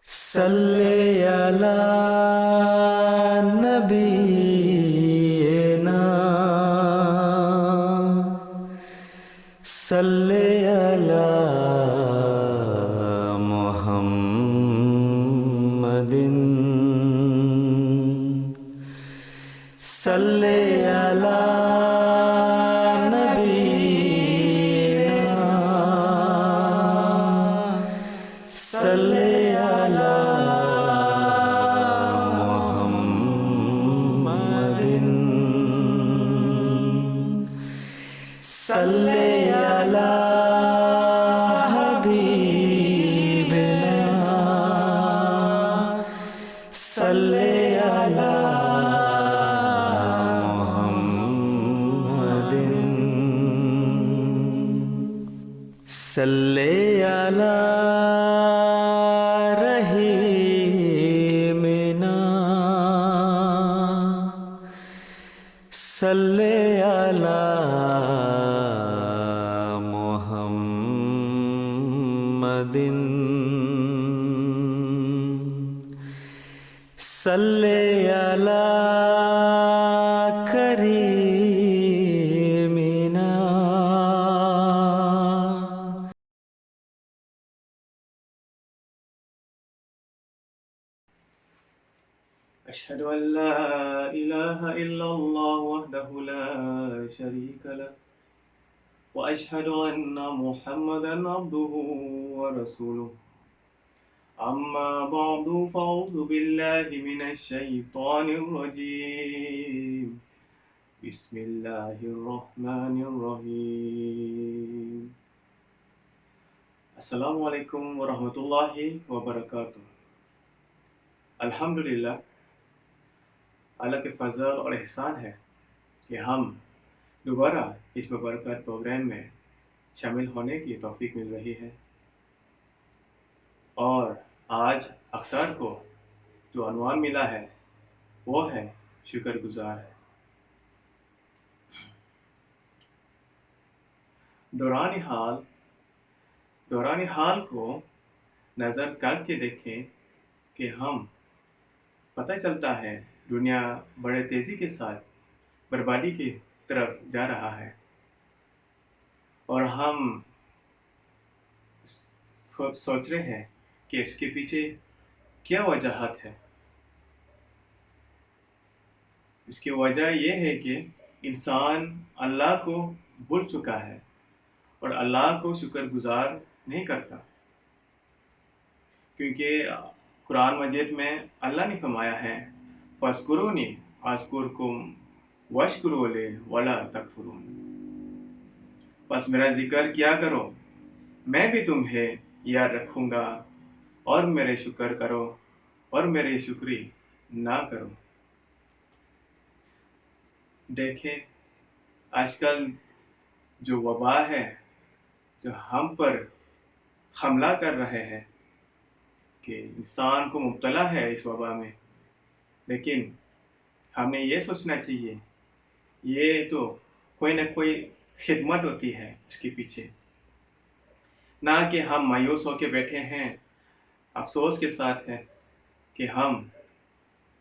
صلی علی نبینا صلی علی محمد صلی علی نبینا صلی صلی علی حبیبنا صلی علی محمد صلی علی رحیمنا صلی علی صلی علی کریمنا أشهد أن لا إله إلا الله وحده لا شريك له وأشهد أن محمدا عبده ورسوله أما بعد فأعوذ بالله من الشيطان الرجيم بسم الله الرحمن الرحيم السلام علیکم ورحمۃ اللہ وبرکاتہ۔ الحمدللہ، اللہ کے فضل اور احسان ہے کہ ہم دوبارہ اس بابرکت پروگرام میں شامل ہونے کی توفیق مل رہی ہے، اور آج اکثر کو جو عنوان ملا ہے وہ ہے شکر گزار ہے۔ دوران حال کو نظر کر کے دیکھیں کہ ہم پتہ چلتا ہے دنیا بڑے تیزی کے ساتھ بربادی کی طرف جا رہا ہے، اور ہم سوچ رہے ہیں کہ اس کے پیچھے کیا وجوہات ہے۔ اس کی وجہ یہ ہے کہ انسان اللہ کو بھول چکا ہے اور اللہ کو شکر گزار نہیں کرتا، کیونکہ قرآن مجید میں اللہ نے فرمایا ہے فَاذْكُرُونِي أَذْكُرْكُمْ وَاشْكُرُوا لِي وَلَا تَكْفُرُونِ، بس میرا ذکر کیا کرو، میں بھی تمہیں یاد رکھوں گا، اور میرے شکر کرو اور میرے شکری نہ کرو۔ دیکھیں آج کل جو وبا ہے جو ہم پر حملہ کر رہے ہیں کہ انسان کو مبتلا ہے اس وبا میں، لیکن ہمیں یہ سوچنا چاہیے یہ تو کوئی نہ کوئی خدمت ہوتی ہے اس کے پیچھے، نہ کہ ہم مایوس ہو کے بیٹھے ہیں، افسوس کے ساتھ ہے کہ ہم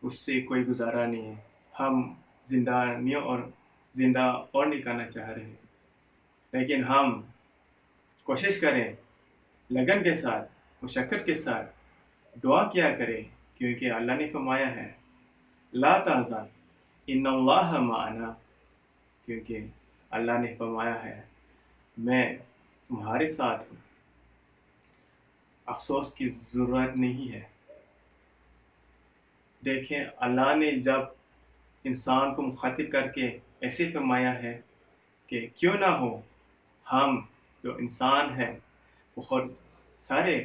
اس سے کوئی گزارا نہیں ہے، ہم زندہ اور نکالنا چاہ رہے ہیں۔ لیکن ہم کوشش کریں لگن کے ساتھ، مشقت کے ساتھ دعا کیا کریں، کیونکہ اللہ نے فرمایا ہے لا تحزن ان اللہ معنا، کیونکہ اللہ نے فرمایا ہے میں تمہارے ساتھ ہوں، افسوس کی ضرورت نہیں ہے۔ دیکھیں اللہ نے جب انسان کو مخاطب کر کے ایسے فرمایا ہے کہ کیوں نہ ہو ہم جو انسان ہیں بہت سارے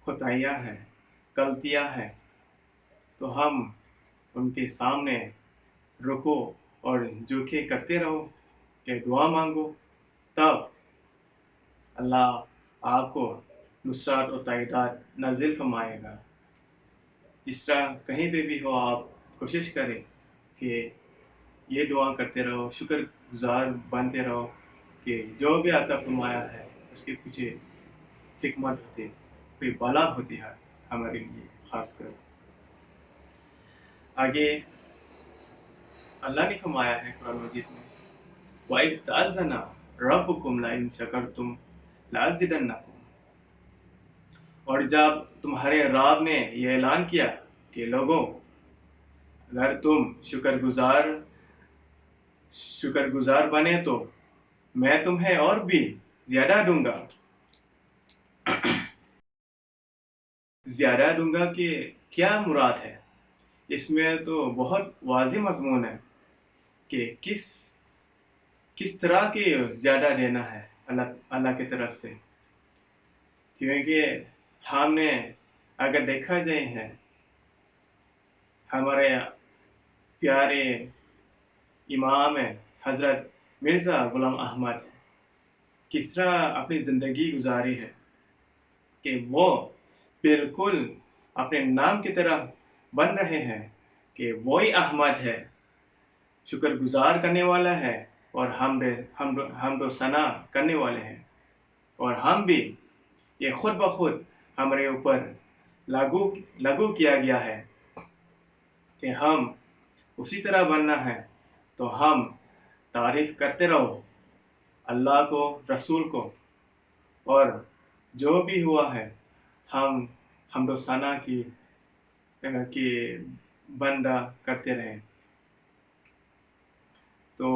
خطائیاں ہیں، غلطیاں ہیں، تو ہم ان کے سامنے رکو اور جھکے کرتے رہو کہ دعا مانگو، تب اللہ آپ کو نصرت و تائیدات نازل فرمائے گا۔ جس طرح کہیں پہ بھی ہو آپ کوشش کریں کہ یہ دعا کرتے رہو، شکر گزار بنتے رہو کہ جو بھی عطا فرمایا ہے اس کے پیچھے حکمت ہوتی ہے، کوئی بلا ہوتی ہے، ہمارے لیے خاص کر. آگے اللہ نے فرمایا ہے قرآن مجید میں وَإِذْ تَأَذَّنَ رَبُّكُمْ لَئِن شَكَرْتُمْ لَأَزِيدَنَّكُمْ. اور جب تمہارے رب نے یہ اعلان کیا کہ لوگوں اگر تم شکر گزار بنے تو میں تمہیں اور بھی زیادہ دوں گا. زیادہ دوں گا کہ کیا مراد ہے؟ اس میں تو بہت واضح مضمون ہے کہ کس طرح کی زیادہ دینا ہے اللہ کی طرف سے. کیونکہ ہم نے اگر دیکھا جائے ہے ہمارے پیارے امام حضرت مرزا غلام احمد کس طرح اپنی زندگی گزاری ہے کہ وہ بالکل اپنے نام کی طرح بن رہے ہیں کہ وہی احمد ہے، شکر گزار کرنے والا ہے اور حمد و ثنا کرنے والے ہیں. اور ہم بھی یہ خود بخود ہمارے اوپر لاگو کیا گیا ہے کہ ہم اسی طرح بننا ہے. تو ہم تعریف کرتے رہو اللہ کو، رسول کو، اور جو بھی ہوا ہے ہم حمد و ثنا کی بندہ کرتے رہیں. تو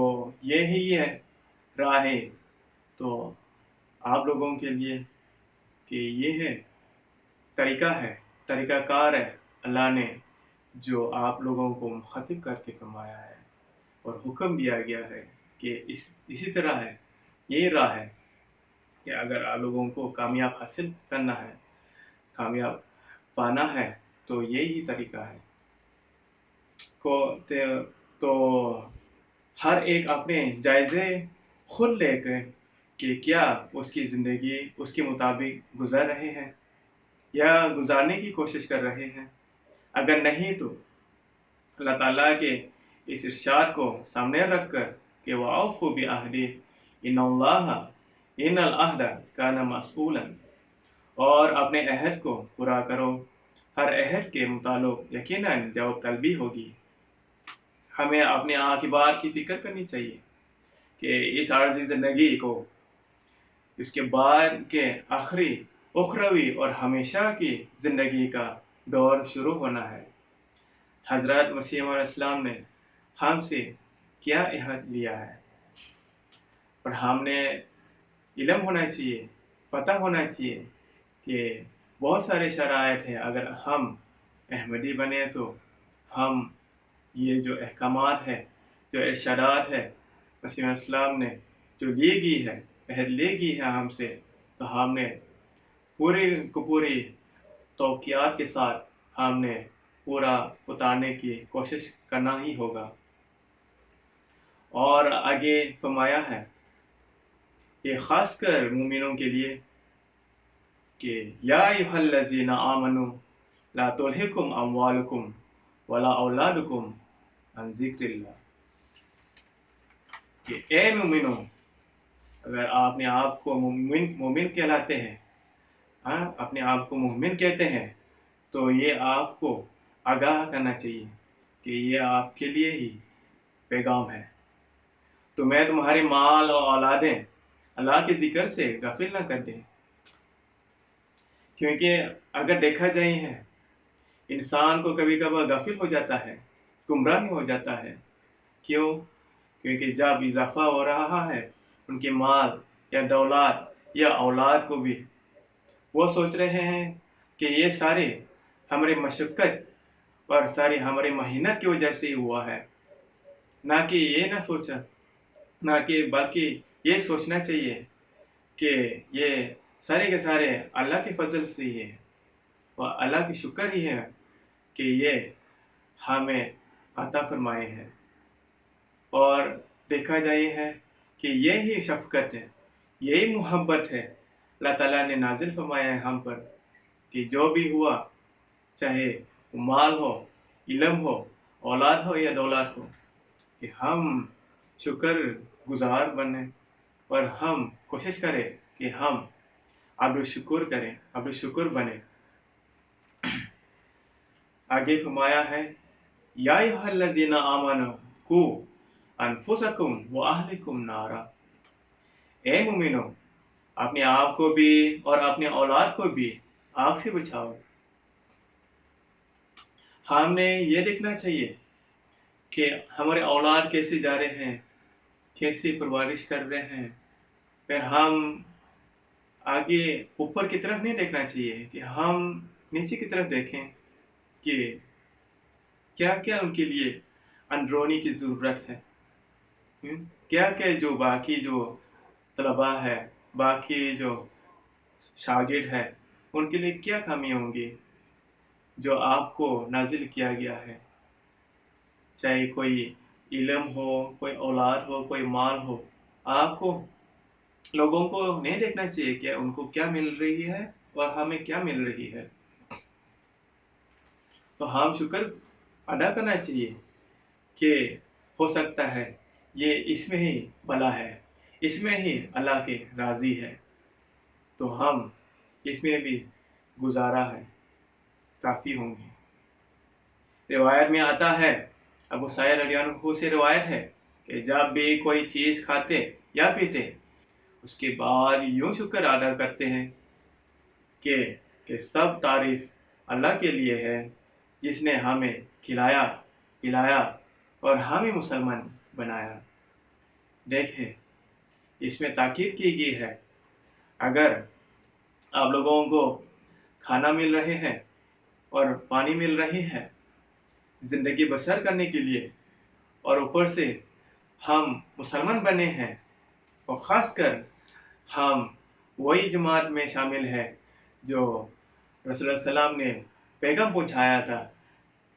یہی ہے راہ تو آپ لوگوں کے لیے کہ یہ ہے طریقہ کار ہے اللہ نے جو آپ لوگوں کو مخاطب کر کے فرمایا ہے اور حکم دیا گیا ہے کہ اسی طرح ہے. یہی راہ ہے کہ اگر آپ لوگوں کو کامیاب حاصل کرنا ہے، کامیاب پانا ہے تو یہی طریقہ ہے. تو ہر ایک اپنے جائزے خود لے کر کہ کیا اس کی زندگی اس کے مطابق گزر رہے ہیں یا گزارنے کی کوشش کر رہے ہیں. اگر نہیں تو اللہ تعالیٰ کے اس ارشاد کو سامنے رکھ کر کہ وَأَوْفُوا بِعَهْدِ إِنَّ اللَّهَ إِنَّ الْعَهْدَ كَانَ مَسْئُولًا. اور اپنے عہد کو پورا کرو، ہر عہد کے متعلق یقیناً جواب طلبی ہوگی. ہمیں اپنے عاقبات کی فکر کرنی چاہیے کہ اس عارضی زندگی کو اس کے بعد کے آخری اخروی اور ہمیشہ کی زندگی کا دور شروع ہونا ہے. حضرت مسیح علیہ السلام نے ہم سے کیا عہد لیا ہے اور ہم نے علم ہونا چاہیے، پتہ ہونا چاہیے کہ بہت سارے شرائط ہیں. اگر ہم احمدی بنے تو ہم یہ جو احکامات ہے، جو ارشادات ہے مسیح علیہ السلام نے جو لی گئی ہے، عہد لی گئی ہے ہم سے، تو ہم نے پوری توقعات کے ساتھ ہم نے پورا اتارنے کی کوشش کرنا ہی ہوگا. اور آگے فرمایا ہے یہ خاص کر مومنوں کے لیے کہ یا ایھا الذین آمنوا لا تلھکم اموالکم ولا اولادکم عن ذکر اللہ. کہ اے مومنوں، اگر آپ نے آپ کو مومن کہلاتے ہیں، اپنے آپ کو مومن کہتے ہیں، تو یہ آپ کو آگاہ کرنا چاہیے کہ یہ آپ کے لیے ہی پیغام ہے. تو میں تمہارے مال اور اولادیں اللہ کے ذکر سے غافل نہ کر دیں. کیونکہ اگر دیکھا جائے ہے انسان کو کبھی کبھار غافل ہو جاتا ہے، گمراہ ہو جاتا ہے. کیوں؟ کیونکہ جب اضافہ ہو رہا ہے ان کے مال یا دولت یا اولاد کو بھی، وہ سوچ رہے ہیں کہ یہ سارے ہمارے مشقت اور ساری ہماری محنت کی وجہ سے ہی ہوا ہے. نہ کہ یہ نہ سوچا، نہ کہ بلکہ یہ سوچنا چاہیے کہ یہ سارے کے سارے اللہ کے فضل سے ہی ہے اور اللہ کی شکر ہی ہے کہ یہ ہمیں عطا فرمائے ہیں. اور دیکھا جائے ہے کہ یہی شفقت ہے، یہی محبت ہے اللہ تعالیٰ نے نازل فرمایا ہے ہم پر کہ جو بھی ہوا، چاہے وہ مال ہو، علم ہو، اولاد ہو یا دولت ہو، کہ ہم شکر گزار بنیں اور ہم کوشش کریں کہ ہم عبد الشکر بنیں. آگے فرمایا ہے یا ایھا الذین آمنوا قوا انفسکم واہلکم نارا، اے مومنو اپنے آپ کو بھی اور اپنے اولاد کو بھی آگ سے بچاؤ۔ ہم نے یہ دیکھنا چاہیے کہ ہمارے اولاد کیسے جا رہے ہیں، کیسے پرورش کر رہے ہیں، پھر ہم آگے اوپر کی طرف نہیں دیکھنا چاہیے کہ ہم نیچے کی طرف دیکھیں کہ کیا کیا ان کے لیے اندرونی کی ضرورت ہے، کیا کیا جو باقی جو طلباء ہے، باقی جو شاگرد ہے، ان کے لیے کیا کمی ہوں گی جو آپ کو نازل کیا گیا ہے، چاہے کوئی علم ہو، کوئی اولاد ہو، کوئی مال ہو۔ آپ کو لوگوں کو نہیں دیکھنا چاہیے کہ ان کو کیا مل رہی ہے اور ہمیں کیا مل رہی ہے، تو ہم شکر ادا کرنا چاہیے کہ ہو سکتا ہے یہ اس میں ہی بھلا ہے، اس میں ہی اللہ کے راضی ہے، تو ہم اس میں بھی گزارا ہے کافی ہوں گے۔ روایت میں آتا ہے، ابو سعید رضی اللہ عنہ سے روایت ہے کہ جب بھی کوئی چیز کھاتے یا پیتے اس کے بعد یوں شکر ادا کرتے ہیں کہ سب تعریف اللہ کے لیے ہے جس نے ہمیں کھلایا پلایا اور ہمیں مسلمان بنایا۔ دیکھیں اس میں تاکید کی گئی ہے، اگر آپ لوگوں کو کھانا مل رہے ہیں اور پانی مل رہی ہے زندگی بسر کرنے کے لیے، اور اوپر سے ہم مسلمان بنے ہیں، اور خاص کر ہم وہی جماعت میں شامل ہے جو رسول اللہ صلی اللہ علیہ وسلم نے پیغام پہنچایا تھا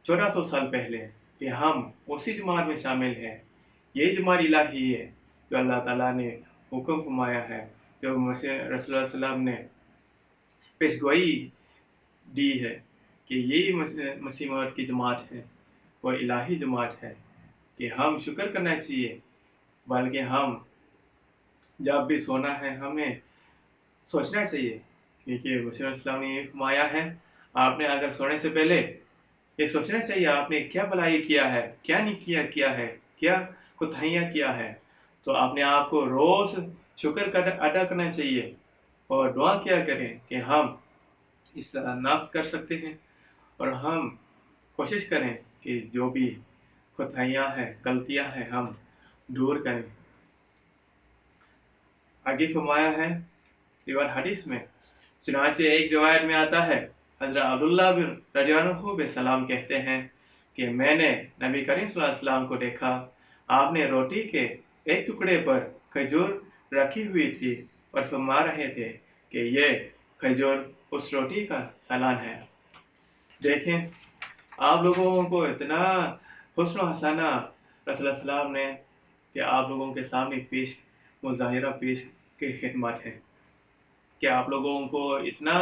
1400 سال پہلے، کہ ہم اسی جماعت میں شامل ہیں، یہی جماعت الہی ہے جو اللہ تعالیٰ نے حکم فرمایا ہے، جو رسول اللہ صلی اللہ علیہ وسلم نے پیشگوئی دی ہے کہ یہی مسیح موعود کی جماعت ہے، وہ الہی جماعت ہے، کہ ہم شکر کرنا چاہیے، بلکہ ہم جب بھی سونا ہے ہمیں سوچنا چاہیے، کیونکہ مسیح السلام نے یہ فرمایا ہے آپ نے اگر سونے سے پہلے یہ سوچنا چاہیے آپ نے کیا بھلائی کیا ہے، کیا نہیں کیا ہے، کیا کوتاہیاں کیا ہے، تو اپنے آپ کو روز شکر ادا کرنا چاہیے اور دعا کیا کریں کہ ہم اس طرح نافذ کر سکتے ہیں، اور ہم کوشش کریں کہ جو بھی کوتاہیاں ہیں، غلطیاں ہیں، ہم دور کریں۔ آگے فرمایا ہے روایت حدیث میں، چنانچہ ایک روایت میں آتا ہے حضرت عبداللہ بن رضی اللہ عنہ علیہ السلام کہتے ہیں کہ میں نے نبی کریم صلی اللہ علیہ وسلم کو دیکھا، آپ نے روٹی کے ایک ٹکڑے پر کھجور رکھی ہوئی تھی اور فرما رہے تھے کہ یہ کھجور اس روٹی کا سالن ہے۔ دیکھیں آپ لوگوں کو اتنا حسن و حسنہ رسول اللہ صلی اللہ علیہ وسلم نے کہ آپ لوگوں کے سامنے مظاہرہ پیش کی خدمت ہے، کہ آپ لوگوں کو اتنا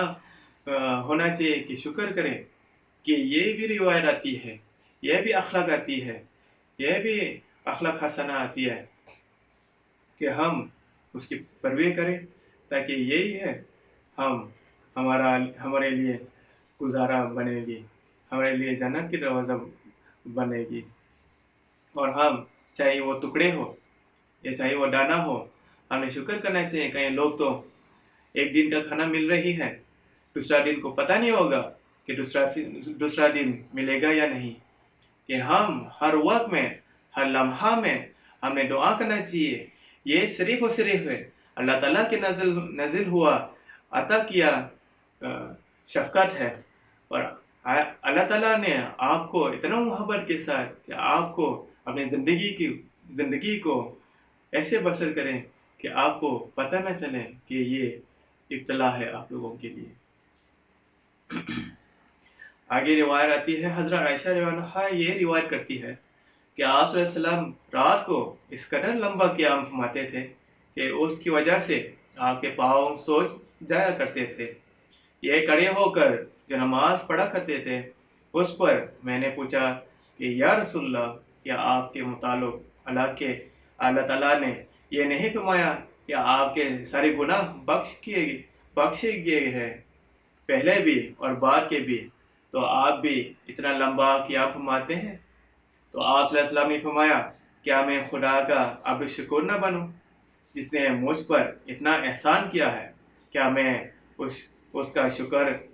ہونا چاہیے کہ شکر کریں کہ یہ بھی روایت آتی ہے، یہ بھی اخلاق آتی ہے، یہ بھی اخلاق حسنہ آتی ہے کہ ہم اس کی پیروی کریں، تاکہ یہی ہے ہمارے لیے گزارا بنے گی، ہمارے لیے جنت کی دروازہ بنے گی، اور ہم چاہے وہ ٹکڑے ہو یا چاہے وہ دانہ ہو، ہمیں شکر کرنا چاہیے۔ کئی لوگ تو ایک دن کا کھانا مل رہی ہے، دوسرا دن کو پتہ نہیں ہوگا کہ دوسرا دن ملے گا یا نہیں، کہ ہم ہر وقت میں ہر لمحہ میں ہمیں دعا کرنا چاہیے۔ یہ صرف اور صرف ہے اللہ تعالیٰ کے نازل ہوا عطا کیا شفقت ہے، اور اللہ تعالیٰ نے آپ کو اتنا محبت کے ساتھ کہ آپ کو اپنی زندگی کو ایسے بسر کریں کہ آپ کو پتہ نہ چلے کہ یہ ابتلا ہے آپ لوگوں کے لیے۔ آگے روایت آتی ہے، حضرت عائشہ رضی اللہ عنہا یہ روایت کرتی ہے کہ آپ صلی اللہ علیہ وسلم رات کو اس قدر لمبا قیام فرماتے تھے کہ اس کی وجہ سے آپ کے پاؤں سوج جایا کرتے تھے۔ یہ کھڑے ہو کر جو نماز پڑھا کرتے تھے، اس پر میں نے پوچھا کہ یا رسول اللہ، کیا آپ کے متعلق اللہ تعالیٰ نے یہ نہیں فرمایا کہ آپ کے سارے گناہ بخشے گئے ہیں، پہلے بھی اور بعد کے بھی؟ تو آپ بھی اتنا لمبا کیا فرماتے ہیں؟ تو آپ صلی اللہ علیہ وسلم نے فرمایا کیا میں خدا کا عبد شکور نہ بنوں جس نے مجھ پر اتنا احسان کیا ہے؟ کیا میں اس کا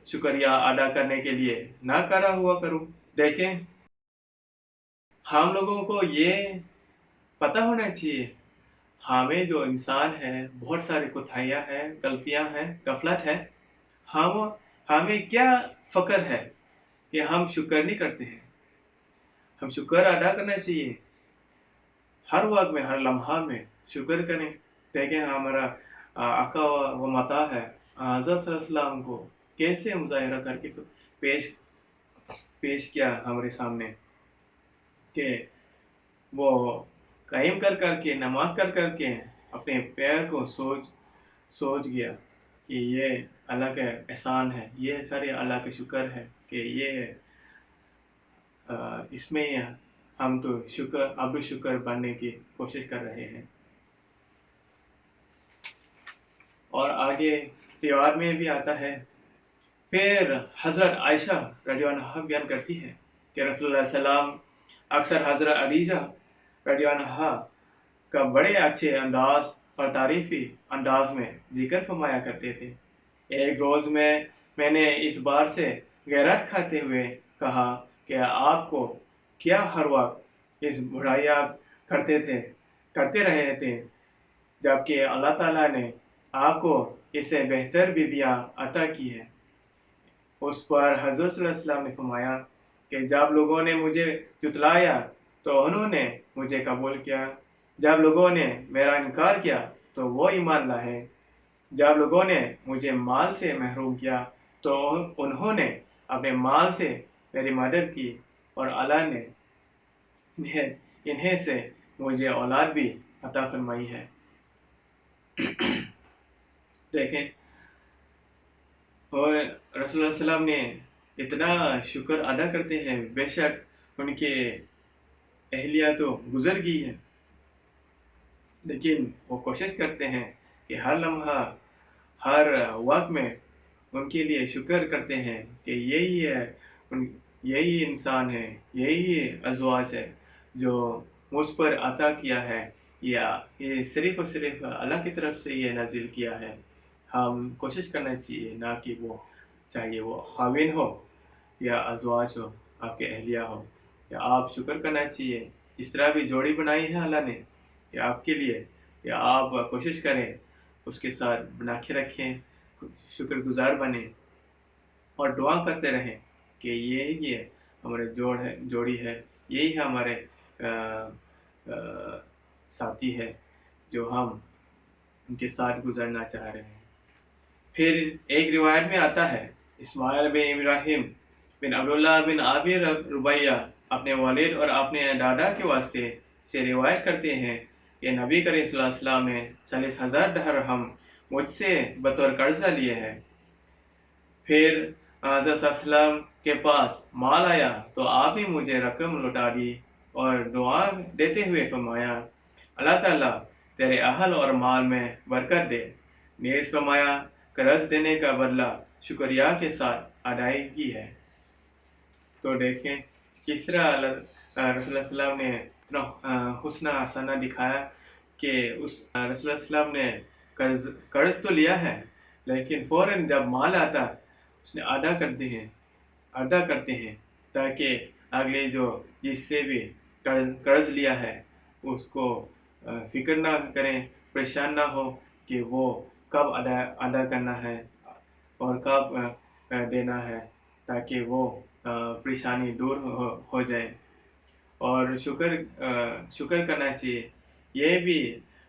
شکریہ ادا کرنے کے لیے نہ کرا ہوا کروں؟ دیکھیں، ہم لوگوں کو یہ پتہ ہونا چاہیے ہمیں جو انسان ہے بہت ساری کوتاہیاں ہیں، غلطیاں ہیں، غفلت ہے. ہمیں کیا فخر ہے کہ ہم شکر نہیں کرتے ہیں. ہم شکر ادا کرنا چاہیے ہر وقت میں، ہر لمحہ میں شکر کریں. دیکھیں ہمارا آقا و متا ہے حضرت صلی اللہ علیہ وسلم کو کیسے مظاہرہ کر کے پیش کیا ہمارے سامنے کہ وہ قائم کر کے نماز کر کے اپنے پیر کو سوچ گیا کہ یہ اللہ کا احسان ہے، یہ سارے اللہ کا شکر ہے کہ یہ اس میں ہم تو اب شکر بننے کی کوشش کر رہے ہیں. اور آگے روایت میں بھی آتا ہے. پھر حضرت عائشہ رضی اللہ عنہا بیان کرتی ہے کہ رسول اللہ صلی اللہ علیہ وسلم اکثر حضرت عدیجہ رضی اللہ عنہا کا بڑے اچھے انداز اور تعریفی انداز میں ذکر فرمایا کرتے تھے. ایک روز میں نے اس بار سے غیرت کھاتے ہوئے کہا کہ آپ کو کیا ہر وقت اس برائی آپ کرتے رہے تھے جبکہ اللہ تعالیٰ نے آپ کو اس سے بہتر بیویاں عطا کی ہے. اس پر حضرت صلی اللہ علیہ وسلم نے فرمایا کہ جب لوگوں نے مجھے جتلایا تو انہوں نے مجھے قبول کیا، جب لوگوں نے میرا انکار کیا تو وہ ایمان لائے، جب لوگوں نے مجھے مال سے محروم کیا تو انہوں نے اپنے مال سے میری مدد کی، اور اللہ نے انہیں سے مجھے اولاد بھی عطا فرمائی ہے. دیکھیں، اور رسول اللہ صلی اللہ علیہ وسلم نے اتنا شکر ادا کرتے ہیں. بے شک ان کے اہلیہ تو گزر گئی ہے، لیکن وہ کوشش کرتے ہیں کہ ہر لمحہ ہر وقت میں ان کے لیے شکر کرتے ہیں کہ یہی انسان ہے، یہی ازواج ہے جو مجھ پر عطا کیا ہے، یا یہ صرف اور صرف اللہ کی طرف سے یہ نازل کیا ہے. ہم کوشش کرنا چاہیے نہ کہ چاہیے وہ خاوند ہو یا ازواج ہو، آپ کے اہلیہ ہو، یا آپ شکر کرنا چاہیے جس طرح بھی جوڑی بنائی ہے اللہ نے کہ آپ کے لیے، یا آپ کوشش کریں اس کے ساتھ بنا کے رکھیں، شکر گزار بنیں اور دعا کرتے رہیں کہ یہ ہمارے جوڑی ہے، یہی ہمارے ساتھی ہے جو ہم ان کے ساتھ گزرنا چاہ رہے ہیں. پھر ایک روایت میں آتا ہے اسماعیل بن ابراہیم بن عبداللہ بن ابی ربیہ اپنے والد اور اپنے دادا کے واسطے سے روایت کرتے ہیں کہ نبی کریم صلی اللہ علیہ وسلم نے 40,000 درہم مجھ سے بطور قرضہ لیے ہیں. پھر حضرت صلی اللہ علیہ وسلم کے پاس مال آیا تو آپ نے مجھے رقم لوٹا دی اور دعا دیتے ہوئے فرمایا اللہ تعالیٰ تیرے اہل اور مال میں برکت دے. نیز فرمایا قرض دینے کا بدلہ شکریہ کے ساتھ ادائیگی ہے. تو دیکھیں کس طرح رسول اللہ صلی اللہ علیہ وسلم نے اتنا حسن حسنہ دکھایا کہ اس رسول اللہ صلی اللہ علیہ وسلم نے قرض تو لیا ہے لیکن فوراً جب مال آتا اس نے ادا کرتے ہیں تاکہ اگلے جو جس سے بھی قرض لیا ہے اس کو فکر نہ کریں، پریشان نہ ہو کہ وہ کب ادا کرنا ہے اور کب دینا ہے، تاکہ وہ پریشانی دور ہو جائے. اور شکر کرنا چاہیے. یہ بھی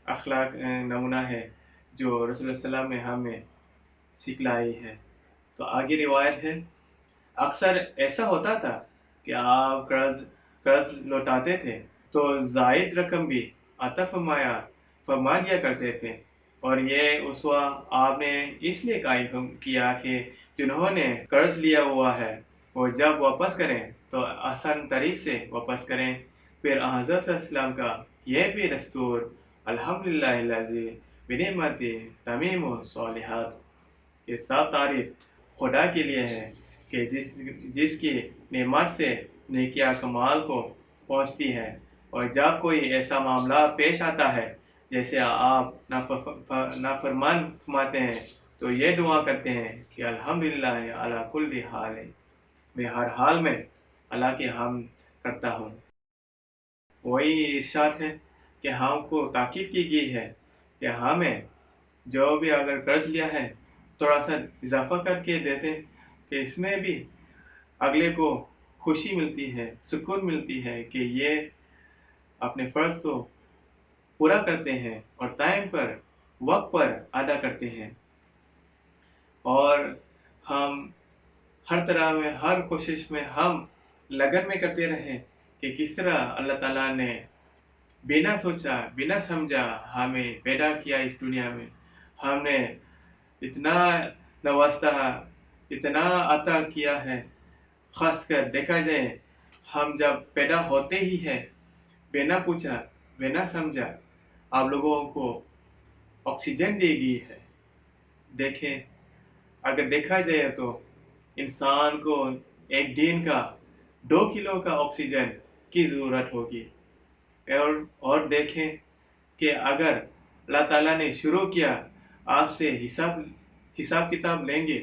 اخلاق نمونہ ہے جو رسول اللہ صلی اللہ علیہ وسلم نے ہمیں سکھلائی ہے. تو آگے روایت ہے اکثر ایسا ہوتا تھا کہ آپ قرض لوٹاتے تھے تو زائد رقم بھی عطا فرما دیا کرتے تھے، اور یہ اسوہ آپ نے اس لیے قائم کیا کہ جنہوں نے قرض لیا ہوا ہے وہ جب واپس کریں تو آسان طریق سے واپس کریں. پھر حضرت صلی اللہ علیہ وسلم کا یہ بھی دستور الحمدللہ الذی بنعمتہ تتم الصالحات کہ سب تعریف خدا کے لیے ہے کہ جس کی نعمت سے نیکیاں کمال کو پہنچتی ہے، اور جب کوئی ایسا معاملہ پیش آتا ہے جیسے آپ نافرمان فرماتے ہیں تو یہ دعا کرتے ہیں کہ الحمدللہ علی کل حال، میں ہر حال میں اللہ کی حمد کرتا ہوں۔ وہی ارشاد ہے کہ ہم کو تاکید کی گئی ہے کہ ہمیں جو بھی اگر قرض لیا ہے تھوڑا سا اضافہ کر کے دیتے، کہ اس میں بھی اگلے کو خوشی ملتی ہے، سکون ملتی ہے کہ یہ اپنے فرض کو پورا کرتے ہیں اور ٹائم پر، وقت پر ادا کرتے ہیں۔ اور ہم ہر طرح میں، ہر کوشش میں ہم لگن میں کرتے رہیں کہ کس طرح اللہ تعالیٰ نے بنا سوچا بنا سمجھا ہمیں پیدا کیا اس دنیا میں، ہم نے اتنا نوازتا، اتنا عطا کیا ہے۔ خاص کر دیکھا جائے ہم جب پیدا ہوتے ہی ہے بنا پوچھا بنا سمجھا آپ لوگوں کو آکسیجن دے گی ہے۔ دیکھیں اگر دیکھا جائے تو انسان کو ایک دن کا 2 کلو کا آکسیجن کی ضرورت ہوگی، اور دیکھیں کہ اگر اللہ تعالیٰ نے شروع کیا آپ سے حساب کتاب لیں گے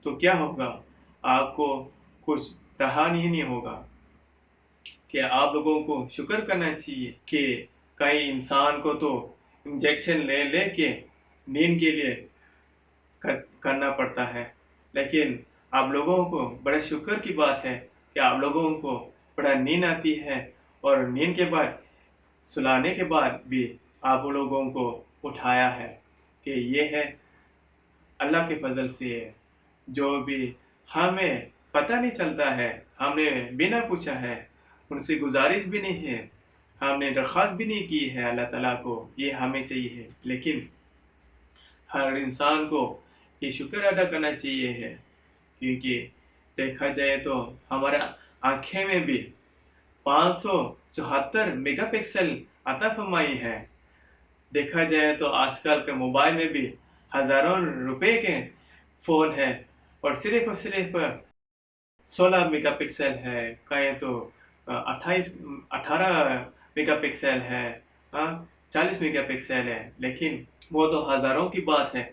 تو کیا ہوگا؟ آپ کو کچھ رہا نہیں ہوگا کہ آپ لوگوں کو شکر کرنا چاہیے کہ کئی انسان کو تو انجیکشن لے کے نیند کے لیے کرنا پڑتا ہے، لیکن آپ لوگوں کو بڑے شکر کی بات ہے کہ آپ لوگوں کو بڑا نیند آتی ہے، اور نیند کے بعد سلانے کے بعد بھی آپ لوگوں کو اٹھایا ہے، کہ یہ ہے اللہ کے فضل سے ہے، جو بھی ہمیں پتہ نہیں چلتا ہے، ہم نے بنا پوچھا ہے، ان سے گزارش بھی نہیں ہے، ہم نے درخواست بھی نہیں کی ہے اللہ تعالیٰ کو یہ ہمیں چاہیے، لیکن ہر انسان کو یہ شکر ادا کرنا چاہیے ہے، کیونکہ دیکھا جائے تو ہمارے آنکھیں میں بھی 574 میگا پکسل عطا فرمائی ہے۔ دیکھا جائے تو آج کل کے موبائل میں بھی ہزاروں روپے کے فون ہے، اور صرف 16 میگا پکسل ہے، کہیں تو 18 میگا پکسل ہے، 40 میگا پکسل ہے، لیکن وہ تو ہزاروں کی بات ہے۔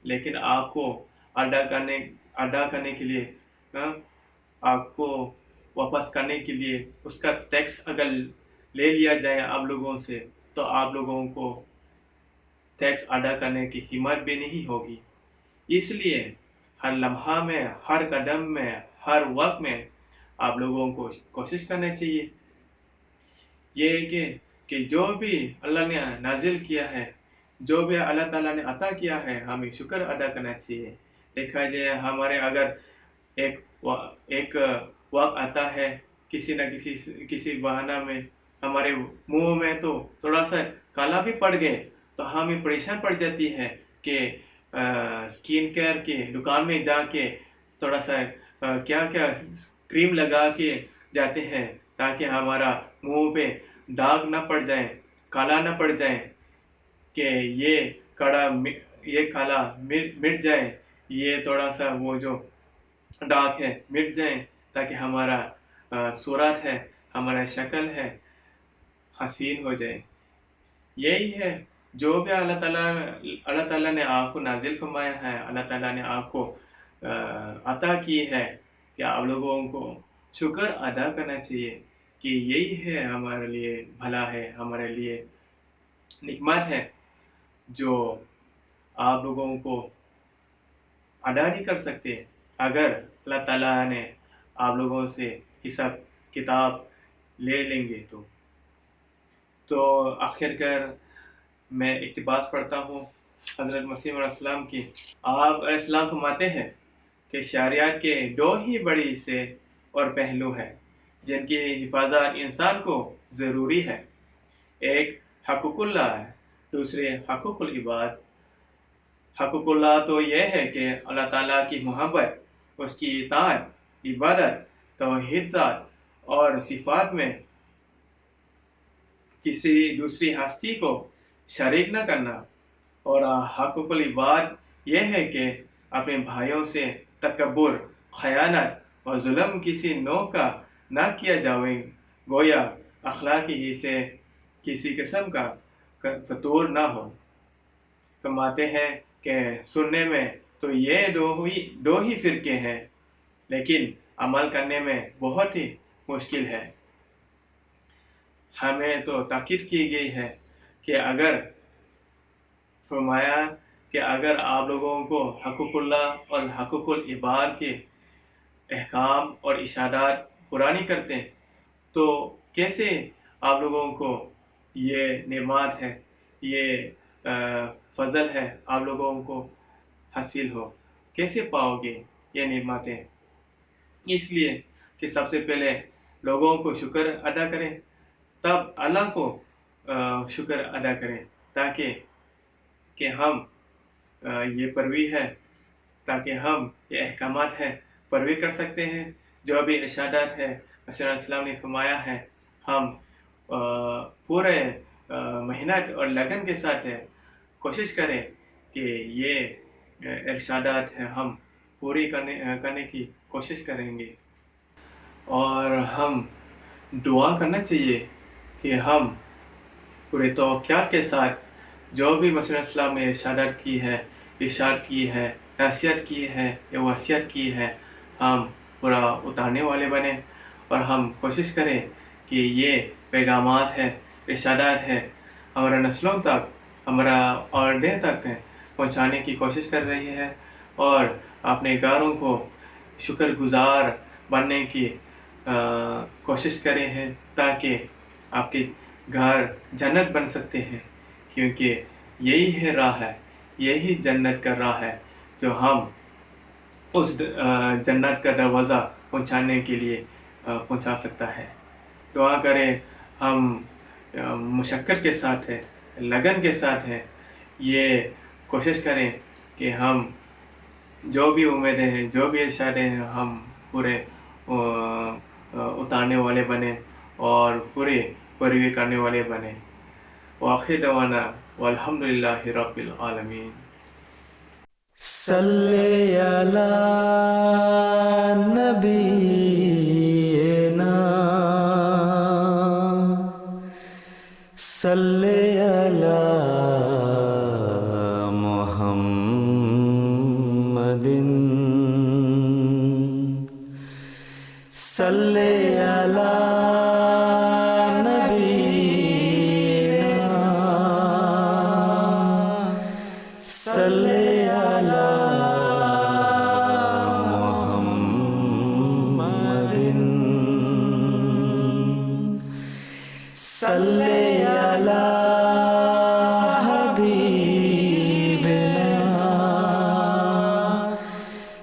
لیکن آپ کو ادا کرنے کے لیے، آپ کو واپس کرنے کے لیے اس کا ٹیکس اگر لے لیا جائے آپ لوگوں سے تو آپ لوگوں کو ٹیکس ادا کرنے کی ہمت بھی نہیں ہوگی۔ اس لیے ہر لمحہ میں، ہر قدم میں، ہر وقت میں آپ لوگوں کو کوشش کرنا چاہیے یہ کہ جو بھی اللہ نے نازل کیا ہے، جو بھی اللہ تعالیٰ نے عطا کیا ہے، ہمیں شکر ادا کرنا چاہیے۔ دیکھا جائے ہمارے اگر ایک وقت آتا ہے کسی نہ کسی بہانہ میں ہمارے منہ میں تو تھوڑا سا کالا بھی پڑ گئے تو ہمیں پریشان پڑ جاتی ہے کہ اسکن کیئر کی دکان میں جا کے تھوڑا سا کیا کریم لگا کے جاتے ہیں تاکہ ہمارا منہ پہ داغ نہ پڑ جائیں، کالا نہ پڑ جائیں، کہ یہ کالا مٹ جائے، یہ تھوڑا سا وہ جو داغ ہے مٹ جائیں، تاکہ ہمارا صورت ہے، ہمارا شکل ہے حسین ہو جائے۔ یہی ہے جو بھی اللہ تعالیٰ نے آپ کو نازل فرمایا ہے، اللہ تعالیٰ نے آپ کو عطا کی ہے، کہ آپ لوگوں کو شکر ادا کرنا چاہیے کہ یہی ہے ہمارے لیے بھلا ہے، ہمارے لیے نعمت ہے جو آپ لوگوں کو ادا نہیں کر سکتے اگر اللہ تعالیٰ نے آپ لوگوں سے حساب کتاب لے لیں گے تو آخر کر میں اقتباس پڑھتا ہوں حضرت مسیح علیہ السلام کی۔ آپ علیہ السلام فرماتے ہیں کہ شریعت کے 2 ہی بڑی حصے اور پہلو ہیں جن کی حفاظت انسان کو ضروری ہے، ایک حقوق اللہ ہے، دوسرے حقوق العباد۔ حقوق اللہ تو یہ ہے کہ اللہ تعالیٰ کی محبت، اس کی اطاعت، عبادت، توحید ذات اور صفات میں کسی دوسری ہستی کو شریک نہ کرنا، اور حقوق العباد یہ ہے کہ اپنے بھائیوں سے تکبر، خیانت اور ظلم کسی نوع کا نہ کیا جاوے، گویا اخلاقی ہی سے کسی قسم کا فطور نہ ہو۔ فرماتے ہیں کہ سننے میں تو یہ دو ہی فرقے ہیں، لیکن عمل کرنے میں بہت ہی مشکل ہے۔ ہمیں تو تاکید کی گئی ہے کہ فرمایا کہ اگر آپ لوگوں کو حقوق اللہ اور حقوق العباد کے احکام اور ارشادات پورا نہیں کرتے تو کیسے آپ لوگوں کو یہ نعمت ہے، یہ فضل ہے آپ لوگوں کو حاصل ہو، کیسے پاؤ گے یہ نعمتیں؟ اس لیے کہ سب سے پہلے لوگوں کو شکر ادا کریں، تب اللہ کو شکر ادا کریں، تاکہ کہ ہم یہ پروی ہے، تاکہ ہم یہ احکامات ہے پروی کر سکتے ہیں۔ جو بھی ارشادات ہے رسول اللہ علیہ وسلم نے فرمایا ہے، ہم پورے محنت اور لگن کے ساتھ کوشش کریں کہ یہ ارشادات ہیں ہم پوری کرنے کی کوشش کریں گے۔ اور ہم دعا کرنا چاہیے کہ ہم پورے توقعات کے ساتھ جو بھی رسول اللہ علیہ وسلم نے ارشاد کی ہے، نصیحت کی ہے یا وصیت کی ہے، ہم پورا اتارنے والے بنیں، اور ہم کوشش کریں کہ یہ پیغامات ہیں، ارشادات ہیں، ہمارا نسلوں تک، ہمارا اولادیں تک پہنچانے کی کوشش کر رہی ہے، اور اپنے گھروں کو شکر گزار بننے کی کوشش کرے ہیں، تاکہ آپ کے گھر جنت بن سکتے ہیں، کیونکہ یہی ہے راہ ہے، یہی جنت کا راہ ہے جو ہم اس جنت کا دروازہ پہنچانے کے لیے پہنچا سکتا ہے۔ دعا کریں، ہم مشقت کے ساتھ ہے، لگن کے ساتھ ہے، یہ کوشش کریں کہ ہم جو بھی امیدیں ہیں، جو بھی ارشادیں ہیں، ہم پورے اتارنے والے بنیں اور پورے پیروی کرنے والے بنیں۔ وآخر دعوانا والحمدللہ رب العالمین۔ صلی علی نبینا صلی علی محمد صلی علی نبینا صلی علی محمد صلی علی حبیبنا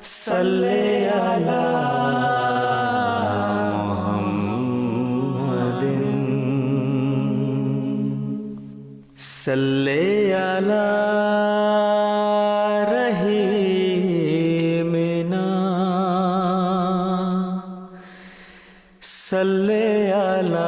صلی علی صلی علی رحیمنا صلی علی